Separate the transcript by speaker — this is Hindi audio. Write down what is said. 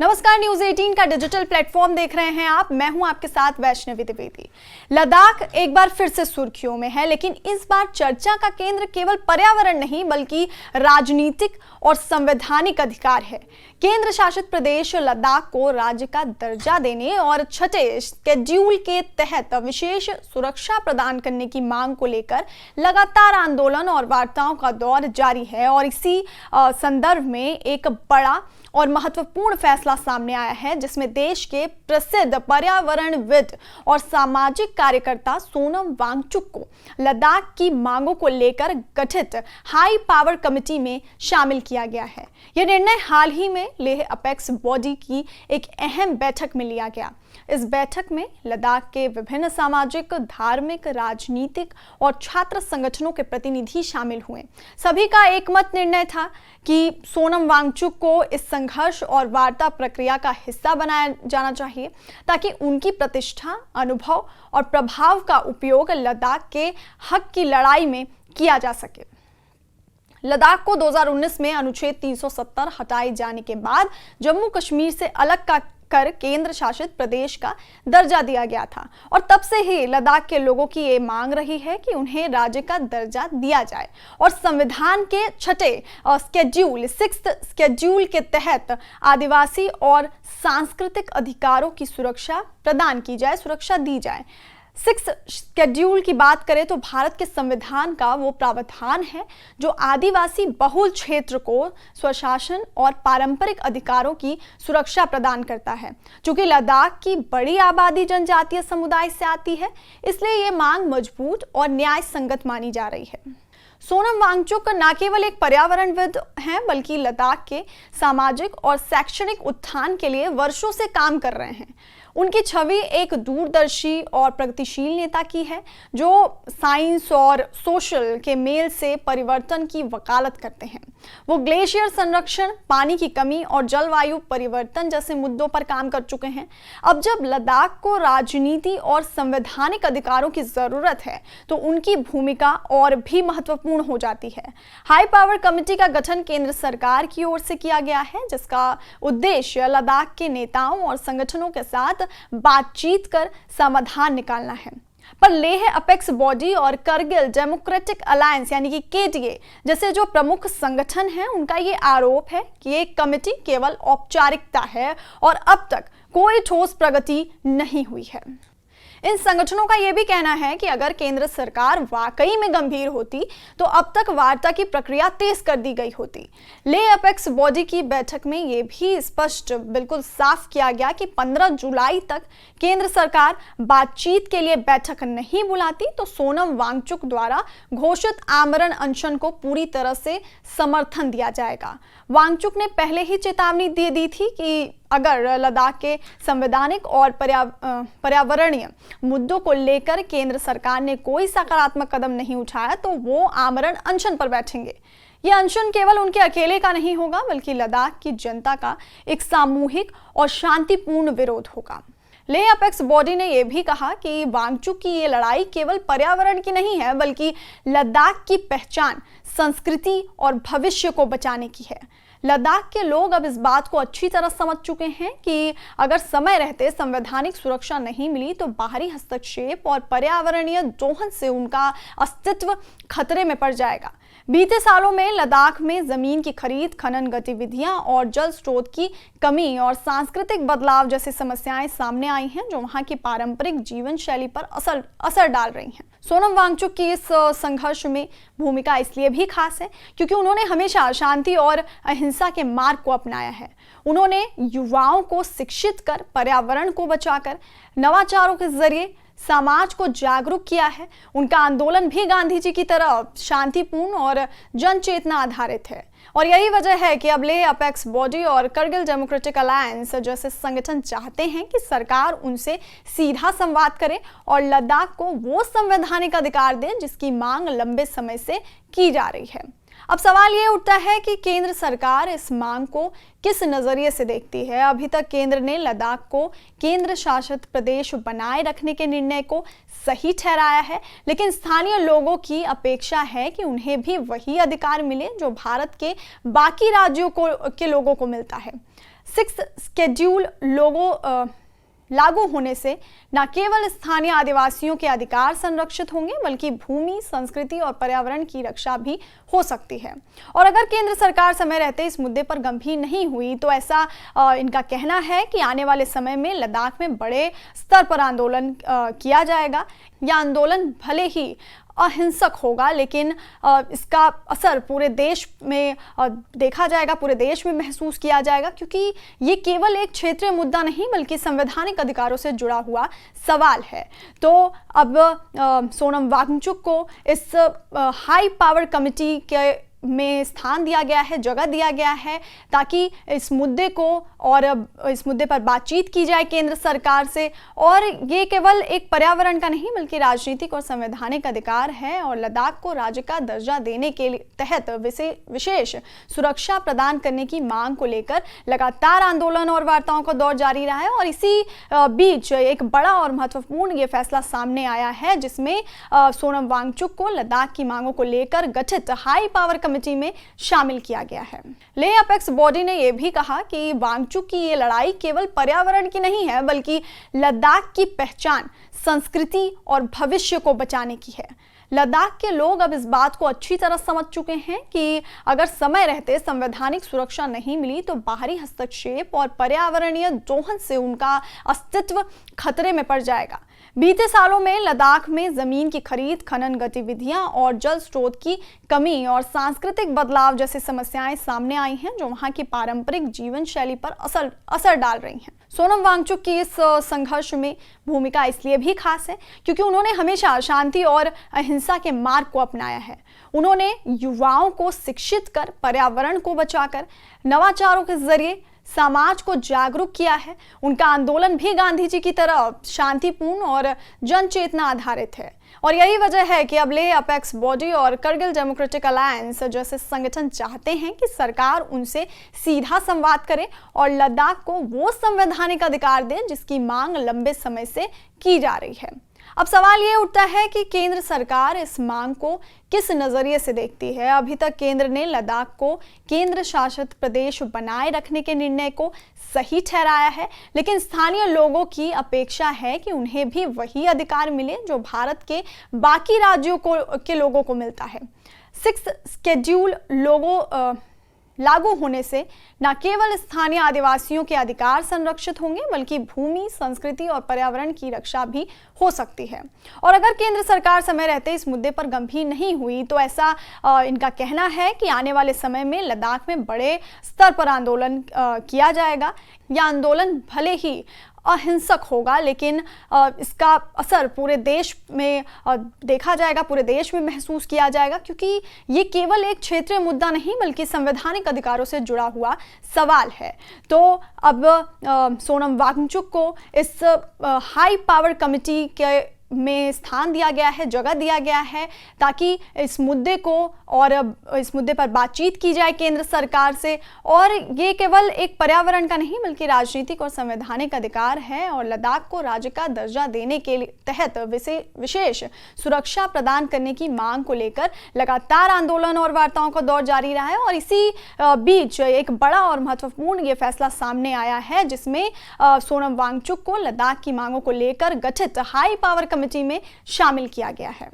Speaker 1: नमस्कार, न्यूज 18 का डिजिटल प्लेटफॉर्म देख रहे हैं आप। मैं हूं आपके साथ वैष्णवी द्विवेदी। लद्दाख एक बार फिर से सुर्खियों में है, लेकिन इस बार चर्चा का केंद्र केवल पर्यावरण नहीं बल्कि राजनीतिक और संवैधानिक अधिकार है। केंद्र शासित प्रदेश लद्दाख को राज्य का दर्जा देने और छठे शेड्यूल के तहत विशेष सुरक्षा प्रदान करने की मांग को लेकर लगातार आंदोलन और वार्ताओं का दौर जारी है। और इसी संदर्भ में एक बड़ा और महत्वपूर्ण फैसला सामने आया है, जिसमें देश के प्रसिद्ध पर्यावरणविद और सामाजिक कार्यकर्ता सोनम वांगचुक को लद्दाख की मांगों को लेकर गठित हाई पावर कमेटी में शामिल किया गया है। यह निर्णय हाल ही में लेह अपेक्स बॉडी की एक अहम बैठक में लिया गया। इस बैठक में लद्दाख के विभिन्न सामाजिक, धार्मिक, राजनीतिक और छात्र संगठनों के प्रतिनिधि शामिल हुए। सभी का एकमत निर्णय था कि सोनम वांगचुक को इस संघर्ष और वार्ता प्रक्रिया का हिस्सा बनाया जाना चाहिए, ताकि उनकी प्रतिष्ठा, अनुभव और प्रभाव का उपयोग लद्दाख के हक की लड़ाई में किया जा सके। लद्दाख को 2019 में अनुच्छेद 370 हटाए जाने के बाद जम्मू कश्मीर से अलग कर केंद्र शासित प्रदेश का दर्जा दिया गया था, और तब से ही लद्दाख के लोगों की ये मांग रही है कि उन्हें राज्य का दर्जा दिया जाए और संविधान के छठे सिक्स्थ शेड्यूल के तहत आदिवासी और सांस्कृतिक अधिकारों की सुरक्षा प्रदान की जाए, सुरक्षा दी जाए। सिक्स्थ शेड्यूल की बात करें तो भारत के संविधान का वो प्रावधान है जो आदिवासी बहुल क्षेत्र को स्वशासन और पारंपरिक अधिकारों की सुरक्षा प्रदान करता है। चूंकि लद्दाख की बड़ी आबादी जनजातीय समुदाय से आती है, इसलिए ये मांग मजबूत और न्याय संगत मानी जा रही है। सोनम वांगचुक न केवल एक पर्यावरणविद हैं, बल्कि लद्दाख के सामाजिक और शैक्षणिक उत्थान के लिए वर्षों से काम कर रहे हैं। उनकी छवि एक दूरदर्शी और प्रगतिशील नेता की है, जो साइंस और सोशल के मेल से परिवर्तन की वकालत करते हैं। वो ग्लेशियर संरक्षण, पानी की कमी और जलवायु परिवर्तन जैसे मुद्दों पर काम कर चुके हैं। अब जब लद्दाख को राजनीति और संवैधानिक अधिकारों की जरूरत है, तो उनकी भूमिका और भी महत्वपूर्ण हो जाती है। हाई पावर कमेटी का गठन केंद्र सरकार की ओर से किया गया है, जिसका उद्देश्य लद्दाख के नेताओं और संगठनों के साथ बातचीत कर समाधान निकालना है। पर लेह अपेक्स बॉडी और करगिल डेमोक्रेटिक अलायंस यानी कि केडीए जैसे जो प्रमुख संगठन हैं, उनका ये आरोप है कि ये कमेटी केवल औपचारिकता है और अब तक कोई ठोस प्रगति नहीं हुई है। इन संगठनों का यह भी कहना है कि अगर केंद्र सरकार वाकई में गंभीर होती तो अब तक वार्ता की प्रक्रिया तेज कर दी गई होती। लेह अपेक्स बॉडी की बैठक में यह भी स्पष्ट बिल्कुल साफ किया गया कि 15 जुलाई तक केंद्र सरकार बातचीत के लिए बैठक नहीं बुलाती तो सोनम वांगचुक द्वारा घोषित आमरण अनशन को पूरी तरह से समर्थन दिया जाएगा। वांगचुक ने पहले ही चेतावनी दे दी थी कि अगर लद्दाख के संवैधानिक और पर्यावरणीय मुद्दों को लेकर केंद्र सरकार ने कोई सकारात्मक कदम नहीं उठाया तो वो आमरण अनशन पर बैठेंगे। यह अनशन केवल उनके अकेले का नहीं होगा, बल्कि लद्दाख की जनता का एक सामूहिक और शांतिपूर्ण विरोध होगा। लेह अपेक्स बॉडी ने यह भी कहा कि वांगचुक की ये लड़ाई केवल पर्यावरण की नहीं है, बल्कि लद्दाख की पहचान, संस्कृति और भविष्य को बचाने की है। लद्दाख के लोग अब इस बात को अच्छी तरह समझ चुके हैं कि अगर समय रहते संवैधानिक सुरक्षा नहीं मिली तो बाहरी हस्तक्षेप और पर्यावरणीय दोहन से उनका अस्तित्व खतरे में पड़ जाएगा। बीते सालों में लद्दाख में जमीन की खरीद, खनन गतिविधियां और जल स्रोत की कमी और सांस्कृतिक बदलाव जैसी समस्याएं सामने आई हैं, जो वहां की पारंपरिक जीवन शैली पर असर डाल रही हैं। सोनम वांगचुक की इस संघर्ष में भूमिका इसलिए भी खास है क्योंकि उन्होंने हमेशा शांति और अहिंसा के मार्ग को अपनाया है। उन्होंने युवाओं को शिक्षित कर, पर्यावरण को बचाकर, नवाचारों के जरिए समाज को जागरूक किया है। उनका आंदोलन भी गांधी जी की तरह शांतिपूर्ण और जन चेतना आधारित है, और यही वजह है कि अब लेह अपेक्स बॉडी और करगिल डेमोक्रेटिक अलायंस जैसे संगठन चाहते हैं कि सरकार उनसे सीधा संवाद करे और लद्दाख को वो संवैधानिक अधिकार दे जिसकी मांग लंबे समय से की जा रही है। अब सवाल ये उठता है कि केंद्र सरकार इस मांग को किस नजरिए से देखती है। अभी तक केंद्र ने लद्दाख को केंद्र शासित प्रदेश बनाए रखने के निर्णय को सही ठहराया है, लेकिन स्थानीय लोगों की अपेक्षा है कि उन्हें भी वही अधिकार मिले जो भारत के बाकी राज्यों के लोगों को मिलता है। सिक्स्थ शेड्यूल लागू होने से न केवल स्थानीय आदिवासियों के अधिकार संरक्षित होंगे बल्कि भूमि, संस्कृति और पर्यावरण की रक्षा भी हो सकती है। और अगर केंद्र सरकार समय रहते इस मुद्दे पर गंभीर नहीं हुई तो ऐसा इनका कहना है कि आने वाले समय में लद्दाख में बड़े स्तर पर आंदोलन किया जाएगा। यह आंदोलन भले ही अहिंसक होगा लेकिन इसका असर पूरे देश में देखा जाएगा, पूरे देश में महसूस किया जाएगा, क्योंकि ये केवल एक क्षेत्रीय मुद्दा नहीं बल्कि संवैधानिक अधिकारों से जुड़ा हुआ सवाल है। तो अब सोनम वांगचुक को इस हाई पावर कमेटी के में स्थान दिया गया है, जगह दिया गया है, ताकि इस मुद्दे को और इस मुद्दे पर बातचीत की जाए केंद्र सरकार से। और ये केवल एक पर्यावरण का नहीं बल्कि राजनीतिक और संवैधानिक अधिकार है और लद्दाख को राज्य का दर्जा देने के तहत विशेष सुरक्षा प्रदान करने की मांग को लेकर लगातार आंदोलन और वार्ताओं का दौर जारी रहा है। और इसी बीच एक बड़ा और महत्वपूर्ण ये फैसला सामने आया है जिसमें सोनम वांगचुक को लद्दाख की मांगों को लेकर गठित हाई पावर कमेटी में शामिल किया गया है। लेह अपेक्स बॉडी ने यह भी कहा कि वांगचुक की ये लड़ाई केवल पर्यावरण की नहीं है बल्कि लद्दाख की पहचान, संस्कृति और भविष्य को बचाने की है। लद्दाख के लोग अब इस बात को अच्छी तरह समझ चुके हैं कि अगर समय रहते संवैधानिक सुरक्षा नहीं मिली तो बाहरी हस्तक्षेप और पर्यावरणीय दोहन से उनका अस्तित्व खतरे में पड़ जाएगा। बीते सालों में लद्दाख में जमीन की खरीद, खनन गतिविधियां और जल स्रोत की कमी और सांस्कृतिक बदलाव जैसी समस्याएं सामने आई हैं जो वहां की पारंपरिक जीवन शैली पर असर डाल रही हैं। सोनम वांगचुक की इस संघर्ष में भूमिका इसलिए भी खास है क्योंकि उन्होंने हमेशा शांति और अहिंसा के मार्ग को अपनाया है। उन्होंने युवाओं को शिक्षित कर, पर्यावरण को बचाकर, नवाचारों के जरिए समाज को जागरूक किया है। उनका आंदोलन भी गांधी जी की तरह शांतिपूर्ण और जन चेतना आधारित है। और यही वजह है कि अब लेह अपेक्स बॉडी और करगिल डेमोक्रेटिक अलायंस जैसे संगठन चाहते हैं कि सरकार उनसे सीधा संवाद करे और लद्दाख को वो संवैधानिक अधिकार दे जिसकी मांग लंबे समय से की जा रही है। अब सवाल ये उठता है कि केंद्र सरकार इस मांग को किस नजरिए से देखती है। अभी तक केंद्र ने लद्दाख को केंद्र शासित प्रदेश बनाए रखने के निर्णय को सही ठहराया है, लेकिन स्थानीय लोगों की अपेक्षा है कि उन्हें भी वही अधिकार मिले जो भारत के बाकी राज्यों के लोगों को मिलता है। सिक्स्थ शेड्यूल लागू होने से न केवल स्थानीय आदिवासियों के अधिकार संरक्षित होंगे बल्कि भूमि, संस्कृति और पर्यावरण की रक्षा भी हो सकती है। और अगर केंद्र सरकार समय रहते इस मुद्दे पर गंभीर नहीं हुई तो ऐसा इनका कहना है कि आने वाले समय में लद्दाख में बड़े स्तर पर आंदोलन किया जाएगा। यह आंदोलन भले ही अहिंसक होगा लेकिन इसका असर पूरे देश में देखा जाएगा, पूरे देश में महसूस किया जाएगा, क्योंकि ये केवल एक क्षेत्रीय मुद्दा नहीं बल्कि संवैधानिक अधिकारों से जुड़ा हुआ सवाल है। तो अब सोनम वांगचुक को इस हाई पावर कमेटी के में स्थान दिया गया है, जगह दिया गया है, ताकि इस मुद्दे को और इस मुद्दे पर बातचीत की जाए केंद्र सरकार से। और ये केवल एक पर्यावरण का नहीं बल्कि राजनीतिक और संवैधानिक अधिकार है और लद्दाख को राज्य का दर्जा देने के तहत विशेष सुरक्षा प्रदान करने की मांग को लेकर लगातार आंदोलन और वार्ताओं का दौर जारी रहा है। और इसी बीच एक बड़ा और महत्वपूर्ण ये फैसला सामने आया है जिसमें सोनम वांगचुक को लद्दाख की मांगों को लेकर गठित हाई पावर कमेटी में शामिल किया गया है।